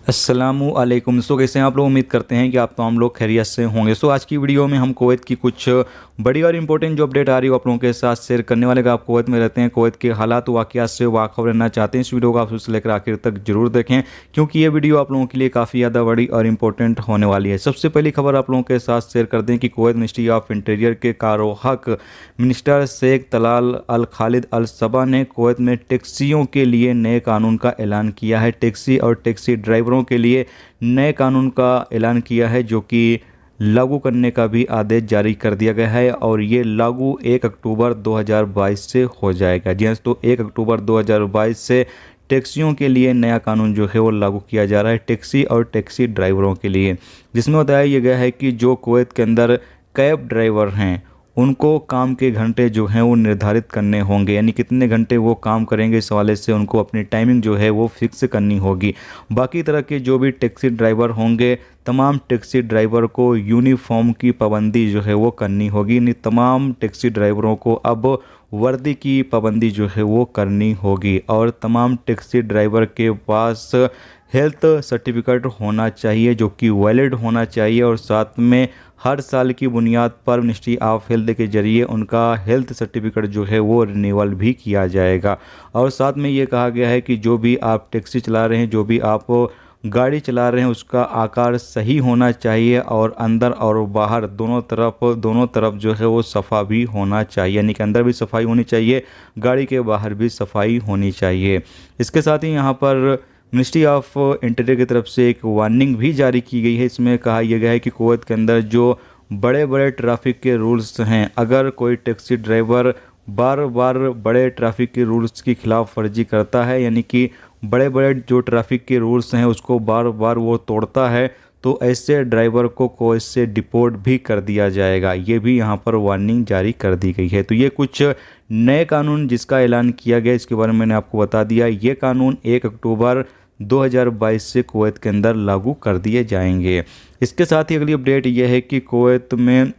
अस्सलामुअलैकुम। कैसे हैं आप लोग? उम्मीद करते हैं कि आप हम लोग खैरियत से होंगे। आज की वीडियो में हम कुवैत की कुछ बड़ी और इंपॉर्टेंट जो अपडेट आ रही है आप लोगों के साथ शेयर करने वाले का। आप कुवैत में रहते हैं, कुवैत के हालात वाक़यात से वाक़फ़ रहना चाहते हैं, इस वीडियो को आप शुरू से लेकर आखिर तक जरूर देखें, क्योंकि ये वीडियो आप लोगों के लिए काफ़ी ज़्यादा बड़ी और इंपॉर्टेंट होने वाली है। सबसे पहली खबर आप लोगों के साथ शेयर कर दें कि कुवैत मिनिस्ट्री ऑफ इंटीरियर के कारोहक मिनिस्टर शेख तलाल अल खालिद अल सबा ने कुवैत में टैक्सियों के लिए नए कानून का ऐलान किया है। टैक्सी और टैक्सी ड्राइवरों के लिए नए कानून का ऐलान किया है, जो कि लागू करने का भी आदेश जारी कर दिया गया है और ये लागू 1 अक्टूबर 2022 से हो जाएगा। जी हाँ, तो 1 अक्टूबर 2022 से टैक्सियों के लिए नया कानून जो है वो लागू किया जा रहा है, टैक्सी और टैक्सी ड्राइवरों के लिए, जिसमें बताया गया है कि जो कुवैत के अंदर कैब ड्राइवर हैं उनको काम के घंटे जो हैं वो निर्धारित करने होंगे, यानी कितने घंटे वो काम करेंगे, इस हवाले से उनको अपनी टाइमिंग जो है वो फिक्स करनी होगी। बाकी तरह के जो भी टैक्सी ड्राइवर होंगे, तमाम टैक्सी ड्राइवर को यूनिफॉर्म की पाबंदी जो है वो करनी होगी, यानी तमाम टैक्सी ड्राइवरों को अब वर्दी की पाबंदी जो है वो करनी होगी और तमाम टैक्सी ड्राइवर के पास हेल्थ सर्टिफिकेट होना चाहिए, जो कि वैलिड होना चाहिए, और साथ में हर साल की बुनियाद पर मिनिस्ट्री ऑफ हेल्थ के जरिए उनका हेल्थ सर्टिफिकेट जो है वो रिन्यूअल भी किया जाएगा। और साथ में ये कहा गया है कि जो भी आप टैक्सी चला रहे हैं, जो भी आप गाड़ी चला रहे हैं, उसका आकार सही होना चाहिए और अंदर और बाहर दोनों तरफ जो है वो सफ़ा भी होना चाहिए, यानी कि अंदर भी सफाई होनी चाहिए, गाड़ी के बाहर भी सफाई होनी चाहिए। इसके साथ ही यहाँ पर मिनिस्ट्री ऑफ इंटीरियर की तरफ से एक वार्निंग भी जारी की गई है। इसमें कहा यह गया है कि कुवैत के अंदर जो बड़े बड़े ट्रैफिक के रूल्स हैं, अगर कोई टैक्सी ड्राइवर बार बार बड़े ट्रैफिक के रूल्स की खिलाफ वर्जी करता है, यानी कि बड़े बड़े जो ट्रैफिक के रूल्स हैं उसको बार बार वो तोड़ता है, तो ऐसे ड्राइवर को कुवैत से डिपोर्ट भी कर दिया जाएगा। ये भी यहाँ पर वार्निंग जारी कर दी गई है। तो ये कुछ नए कानून जिसका ऐलान किया गया, इसके बारे में मैंने आपको बता दिया। ये कानून 1 अक्टूबर 2022 से कुवैत के अंदर लागू कर दिए जाएंगे। इसके साथ ही अगली अपडेट यह है कि कुवैत में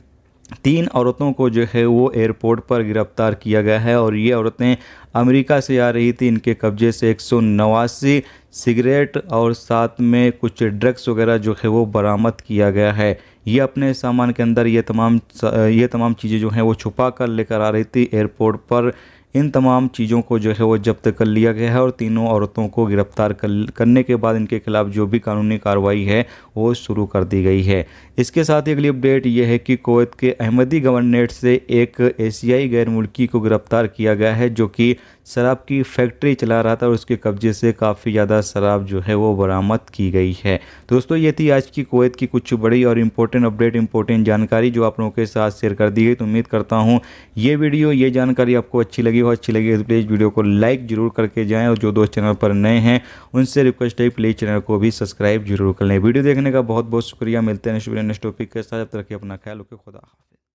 3 औरतों को जो है वो एयरपोर्ट पर गिरफ्तार किया गया है और ये औरतें अमेरिका से आ रही थी। इनके कब्जे से 189 सिगरेट और साथ में कुछ ड्रग्स वगैरह जो है वो बरामद किया गया है। ये अपने सामान के अंदर ये तमाम चीज़ें जो हैं वो छुपा कर लेकर आ रही थी एयरपोर्ट पर। इन तमाम चीज़ों को जो है वो जब्त कर लिया गया है और तीनों औरतों को गिरफ्तार करने के बाद इनके खिलाफ जो भी कानूनी कार्रवाई है वो शुरू कर दी गई है। इसके साथ ही अगली अपडेट ये है कि कुवैत के अहमदी गवर्नरेट से एक एशियाई गैर मुल्की को गिरफ्तार किया गया है, जो कि शराब की फैक्ट्री चला रहा था और उसके कब्जे से काफ़ी ज़्यादा शराब जो है वो बरामद की गई है। दोस्तों, ये थी आज की कुवैत की कुछ बड़ी और इंपॉर्टेंट अपडेट, इंपॉर्टेंट जानकारी जो आप लोगों के साथ शेयर कर दी गई। तो उम्मीद करता हूँ ये वीडियो, ये जानकारी आपको अच्छी लगी हो तो प्लीज़ वीडियो को लाइक जरूर करके जाएँ, और जो दोस्त चैनल पर नए हैं उनसे रिक्वेस्ट है प्लीज़ चैनल को भी सब्सक्राइब जरूर कर लें। वीडियो देखने का बहुत बहुत शुक्रिया। मिलते हैं नेक्स्ट टॉपिक के साथ। जब तक अपना ख्याल रखें। खुदा हाफिज़।